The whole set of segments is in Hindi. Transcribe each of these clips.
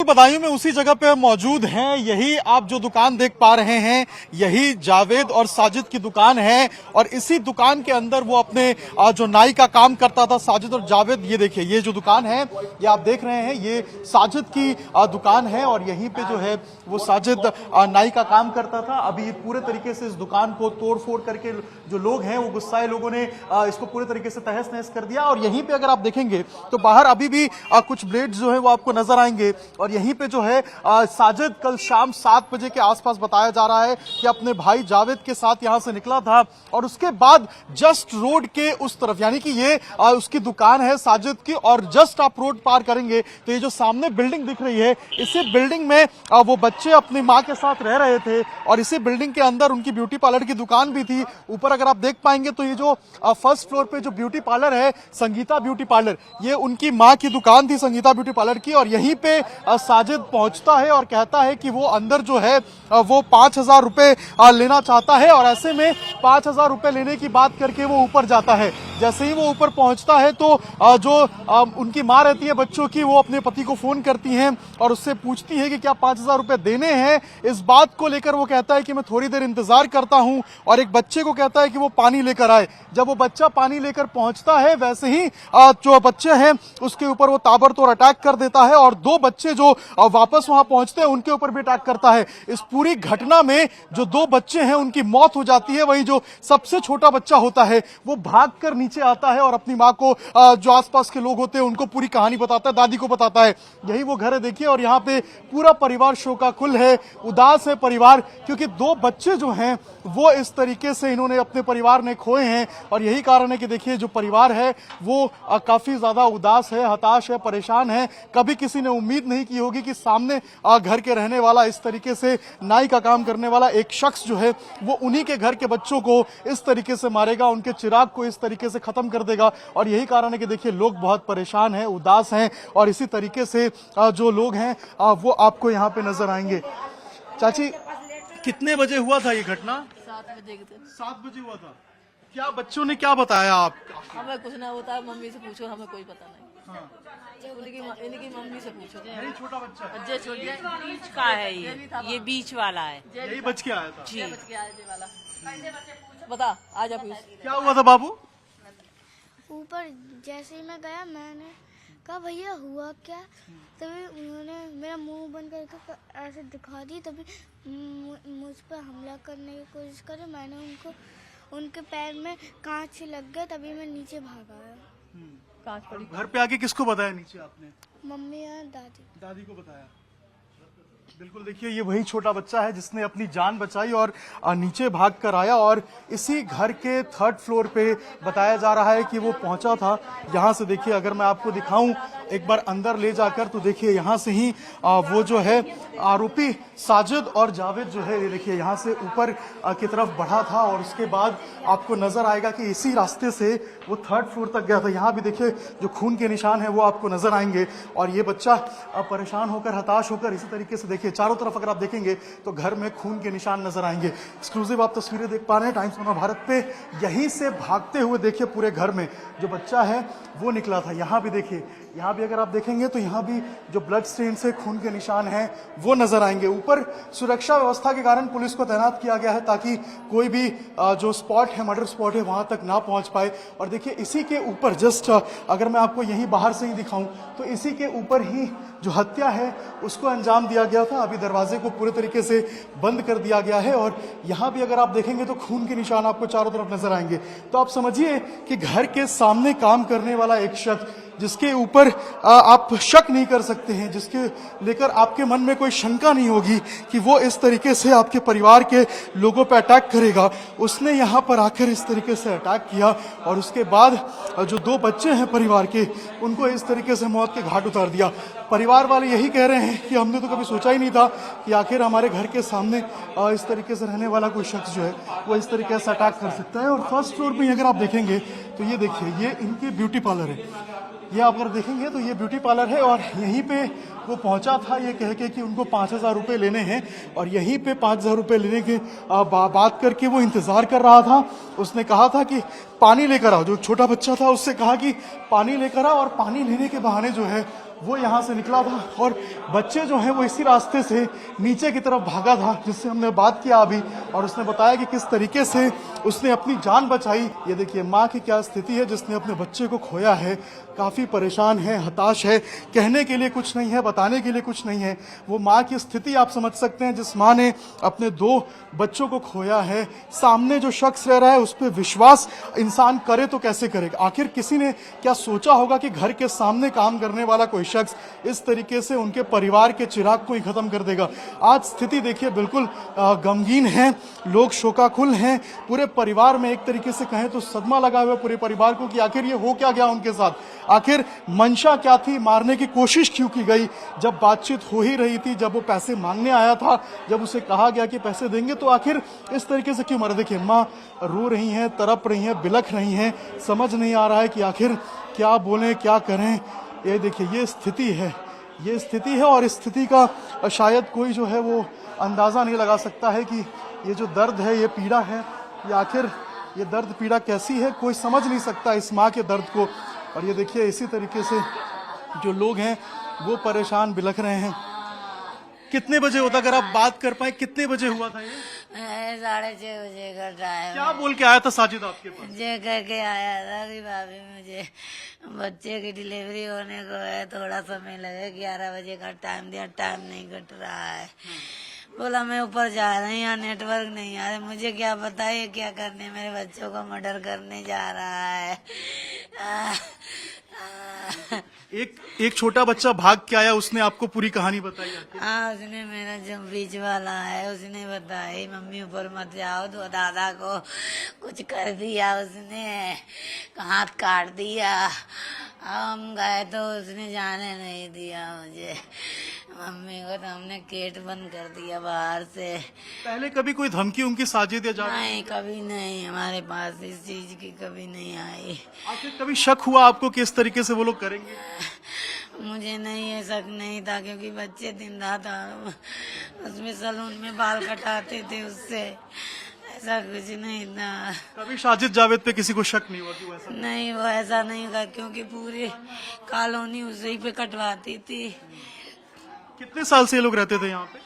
बदायूं में उसी जगह पे मौजूद हैं। यही आप जो दुकान देख पा रहे हैं, यही जावेद और साजिद की दुकान है और इसी दुकान के अंदर वो अपने जो नाई का काम करता था साजिद और जावेद। ये देखिए, ये जो दुकान है ये आप देख रहे हैं, ये साजिद की दुकान है और यहीं पे जो है वो साजिद नाई का काम करता था। अभी पूरे तरीके से इस दुकान को तोड़ फोड़ करके जो लोग हैं वो गुस्साए लोगों ने इसको पूरे तरीके से तहस नहस कर दिया। और यहीं पे अगर आप देखेंगे तो बाहर अभी भी कुछ ब्लेड्स जो है वो आपको नजर आएंगे। और यहीं पे जो है साजिद कल शाम 7 बजे के आसपास बताया जा रहा है कि अपने भाई जावेद के साथ यहां से निकला था और उसके बाद जस्ट रोड के उस तरफ, यानी कि ये उसकी दुकान है साजिद की, और जस्ट आप रोड पार करेंगे तो ये जो सामने बिल्डिंग दिख रही है, इसी बिल्डिंग में वो बच्चे अपनी मां के साथ रह रहे थे और इसी बिल्डिंग के अंदर उनकी ब्यूटी पार्लर की दुकान भी थी। ऊपर अगर आप देख पाएंगे तो ये जो फर्स्ट फ्लोर पे जो ब्यूटी पार्लर है, संगीता ब्यूटी पार्लर, ये उनकी मां की दुकान थी संगीता ब्यूटी पार्लर की। और यहीं पे साजिद पहुंचता है और कहता है कि वो अंदर जो है वो 5,000 रुपए लेना चाहता है और ऐसे में 5,000 रुपए लेने की बात करके वो ऊपर जाता है। जैसे ही वो ऊपर पहुंचता है तो जो उनकी मां रहती है बच्चों की, वो अपने पति को फोन करती हैं और उससे पूछती है कि क्या 5,000 रुपए देने हैं। इस बात को लेकर वो कहता है कि मैं थोड़ी देर इंतजार करता हूं और एक बच्चे को कहता है कि वो पानी लेकर आए। जब वो बच्चा पानी लेकर पहुंचता है वैसे ही जो बच्चे हैं उसके ऊपर वो ताबड़तोड़ अटैक कर देता है और 2 बच्चे जो वापस वहां पहुंचते हैं उनके ऊपर भी अटैक करता है। इस पूरी घटना में जो 2 बच्चे हैं उनकी मौत हो जाती है। वहीं जो सबसे छोटा बच्चा होता है वो भागकर नीचे आता है और अपनी मां को, जो आसपास के लोग होते हैं उनको पूरी कहानी बताता है, दादी को बताता है। यही वो घर है देखिए, और यहाँ पे पूरा परिवार शोकाकुल है, उदास है परिवार, क्योंकि 2 बच्चे जो हैं वो इस तरीके से इन्होंने अपने परिवार ने खोए हैं। और यही कारण है कि देखिए जो परिवार है वो काफी ज्यादा उदास है, हताश है, परेशान है। कभी किसी ने उम्मीद नहीं की होगी कि सामने घर के रहने वाला, इस तरीके से नाई का काम करने वाला एक शख्स जो है वो उन्हीं के घर के बच्चों को इस तरीके से मारेगा, उनके चिराग को इस तरीके से खत्म कर देगा। और यही कारण है कि देखिए लोग बहुत परेशान हैं, उदास हैं और इसी तरीके से जो लोग हैं वो आपको यहाँ पे नजर आएंगे। चाची, कितने बजे हुआ था ये घटना? 7 बजे के थे। 7 बजे हुआ था। क्या बच्चों ने क्या बताया आप? हमें कुछ ना होता है, मम्मी से पूछो, हमें कोई पता नहीं। इनकी मम्मी से पूछो। यही छोटा बच्चा है? अजय छोटा बीच का है, ये बीच वाला है। यही बच के आया था? जी बच के आए थे वाला। बता, आजा पूछ। क्या हुआ था बाबू? ऊपर जैसे ही मैं गया, मैंने कहा भैया हुआ क्या, तभी उन्होंने मेरा मुंह बंद करके ऐसे दिखा दी। तभी मुझ पर हमला करने की कोशिश करी। मैंने उनके पैर में कांच लग गया, तभी मैं नीचे भाग आया। कांच पड़ी। घर पे आके किसको बताया नीचे आपने? मम्मी और दादी। दादी को बताया। बिल्कुल, देखिए ये वही छोटा बच्चा है जिसने अपनी जान बचाई और नीचे भाग कर आया। और इसी घर के 3rd फ्लोर पे बताया जा रहा है कि वो पहुंचा था। यहाँ से देखिए, अगर मैं आपको दिखाऊं एक बार अंदर ले जाकर, तो देखिए यहाँ से ही वो जो है आरोपी साजिद और जावेद जो है, ये देखिए यहाँ से ऊपर की तरफ बढ़ा था और उसके बाद आपको नजर आएगा कि इसी रास्ते से वो 3rd फ्लोर तक गया था। यहाँ भी देखिए जो खून के निशान है वो आपको नजर आएंगे। और ये बच्चा परेशान होकर, हताश होकर इसी तरीके से देखिए चारों तरफ अगर आप देखेंगे तो घर में खून के निशान नजर आएंगे। एक्सक्लूसिव आप तस्वीरें देख पा रहे हैं टाइम्स ऑफ भारत पे। यहीं से भागते हुए देखिए पूरे घर में जो बच्चा है वो निकला था। यहाँ भी देखिए, यहाँ भी अगर आप देखेंगे तो यहाँ भी जो ब्लड स्टेन से खून के निशान हैं वो नजर आएंगे। ऊपर सुरक्षा व्यवस्था के कारण पुलिस को तैनात किया गया है ताकि कोई भी जो स्पॉट है, मर्डर स्पॉट है, वहां तक ना पहुंच पाए। और देखिए इसी के ऊपर जस्ट अगर मैं आपको यहीं बाहर से ही दिखाऊं तो इसी के ऊपर ही जो हत्या है उसको अंजाम दिया गया था। अभी दरवाजे को पूरे तरीके से बंद कर दिया गया है और यहाँ भी अगर आप देखेंगे तो खून के निशान आपको चारों तरफ नजर आएंगे। तो आप समझिए कि घर के सामने काम करने वाला एक शख्स जिसके ऊपर आप शक नहीं कर सकते हैं, जिसके लेकर आपके मन में कोई शंका नहीं होगी कि वो इस तरीके से आपके परिवार के लोगों पर अटैक करेगा, उसने यहाँ पर आकर इस तरीके से अटैक किया और उसके बाद जो 2 बच्चे हैं परिवार के उनको इस तरीके से मौत के घाट उतार दिया। परिवार वाले यही कह रहे हैं कि हमने तो कभी सोचा ही नहीं था कि आखिर हमारे घर के सामने इस तरीके से रहने वाला कोई शख्स जो है वो इस तरीके से अटैक कर सकता है। और 1st फ्लोर पे अगर आप देखेंगे तो ये देखिए, ये इनकी ब्यूटी पार्लर है। ये आप अगर देखेंगे तो ये ब्यूटी पार्लर है और यहीं पे वो पहुंचा था ये कह के कि उनको 5,000 रुपए लेने हैं और यहीं पे 5,000 रुपए लेने के बात करके वो इंतजार कर रहा था। उसने कहा था कि पानी लेकर आओ, जो छोटा बच्चा था उससे कहा कि पानी लेकर आओ और पानी लेने के बहाने जो है वो यहाँ से निकला था और बच्चे जो हैं वो इसी रास्ते से नीचे की तरफ भागा था, जिससे हमने बात किया अभी, और उसने बताया कि किस तरीके से उसने अपनी जान बचाई। ये देखिए माँ की क्या स्थिति है जिसने अपने बच्चे को खोया है, काफी परेशान है, हताश है, कहने के लिए कुछ नहीं है, बताने के लिए कुछ नहीं है। वो माँ की स्थिति आप समझ सकते हैं जिस माँ ने अपने 2 बच्चों को खोया है। सामने जो शख्स रह रहा है उस पर विश्वास इंसान करे तो कैसे करेगा? आखिर किसी ने क्या सोचा होगा कि घर के सामने काम करने वाला कोई शख्स इस तरीके से उनके परिवार के चिराग को ही खत्म कर देगा। आज स्थिति देखिए बिल्कुल गमगीन है, लोग शोकाकुल हैं, पूरे परिवार में एक तरीके से कहें तो सदमा लगा हुआ पूरे परिवार को कि आखिर ये हो क्या गया उनके साथ, आखिर मंशा क्या थी, मारने की कोशिश क्यों की गई? जब बातचीत हो ही रही थी, जब वो पैसे मांगने आया था, जब उसे कहा गया कि पैसे देंगे, तो आखिर इस तरीके से क्यों मारा? देखिए माँ रो रही हैं, तड़प रही हैं, बिलख रही हैं, समझ नहीं आ रहा है कि आखिर क्या बोलें, क्या करें। ये देखिए ये स्थिति है और इस स्थिति का शायद कोई जो है वो अंदाजा नहीं लगा सकता है कि ये जो दर्द है, ये पीड़ा है, ये आखिर ये दर्द पीड़ा कैसी है, कोई समझ नहीं सकता इस माँ के दर्द को। और ये देखिए इसी तरीके से जो लोग हैं वो परेशान बिलख रहे हैं। कितने बजे होता, अगर आप बात कर पाए, कितने बजे हुआ था ये? 6:30 बजे का टाइम। क्या बोल के आया था साजिद आपके पास? ये कह के आया था कि भाभी मुझे बच्चे की डिलीवरी होने को है, थोड़ा समय लगे, 11 बजे का टाइम दिया, टाइम नहीं कट रहा है। बोला मैं ऊपर जा रही हूँ, यहाँ नेटवर्क नहीं आ रहा, मुझे क्या पता है क्या करने, मेरे बच्चों को मर्डर करने जा रहा है। एक छोटा बच्चा भाग के आया, उसने आपको पूरी कहानी बताई? हाँ, उसने मेरा जो बीच वाला है उसने बताई, मम्मी ऊपर मत जाओ, तो दादा को कुछ कर दिया उसने, हाथ काट दिया। हम गए तो उसने जाने नहीं दिया मुझे, मम्मी को, तो हमने गेट बंद कर दिया बाहर से। पहले कभी कोई धमकी उनकी साजिद या जान? नहीं, कभी नहीं, हमारे पास इस चीज की कभी नहीं आई। आखिर कभी शक हुआ आपको कि इस तरीके से वो लोग करेंगे? मुझे नहीं है, शक नहीं था, क्योंकि बच्चे दिन रात उसमें सलून में बाल कटाते थे उससे, ऐसा कुछ नहीं था। कभी साजिद जावेद पे किसी को शक नहीं हुआ कि वो ऐसा? नहीं, वो ऐसा नहीं था, क्योंकि पूरी कॉलोनी उसी पे कटवाती थी। कितने साल से ये लोग रहते थे यहाँ पे?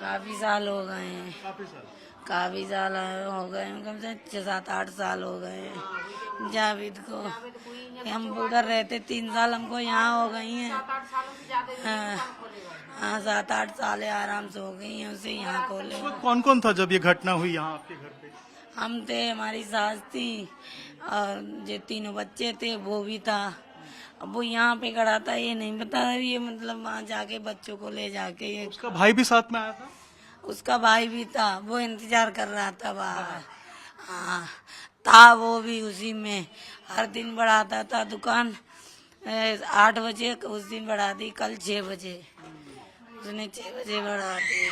काफी साल हो गए हैं, काफी साल हो गए हैं, कम से 6-7-8 साल हो गए हैं जावेद को। हम उधर रहते 3 साल, हमको यहाँ हो गई हैं। हाँ, 7-8 साल आराम से हो गई हैं उसे यहाँ खोले। कौन कौन था जब ये घटना हुई यहाँ आपके घर पे? हम थे, हमारी सास थी, और जो 3 बच्चे थे वो भी था। अब वो यहाँ पे खड़ा था, ये नहीं पता ये मतलब वहाँ जाके बच्चों को ले जाके ये। उसका भाई भी साथ में आया था? उसका भाई भी था, वो इंतजार कर रहा था बाहर। हाँ, था वो भी उसी में, हर दिन बढ़ाता था दुकान। 8 बजे उस दिन बढ़ा दी, कल 6 बजे, उसने 6 बजे बढ़ा दी।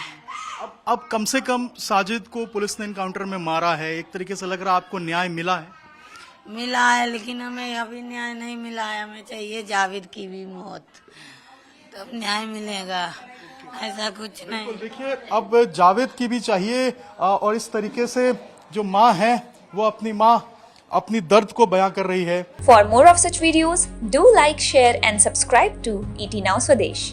अब कम से कम साजिद को पुलिस ने एनकाउंटर में मारा है, एक तरीके से लग रहा है आपको न्याय मिला है? मिला है, लेकिन हमें अभी न्याय नहीं मिला है, हमें चाहिए जावेद की भी मौत, तब न्याय मिलेगा, ऐसा कुछ नहीं। देखिए अब जावेद की भी चाहिए, और इस तरीके से जो माँ है वो अपनी दर्द को बयां कर रही है। For more of such videos, do like, share and subscribe to ET Now Swadesh.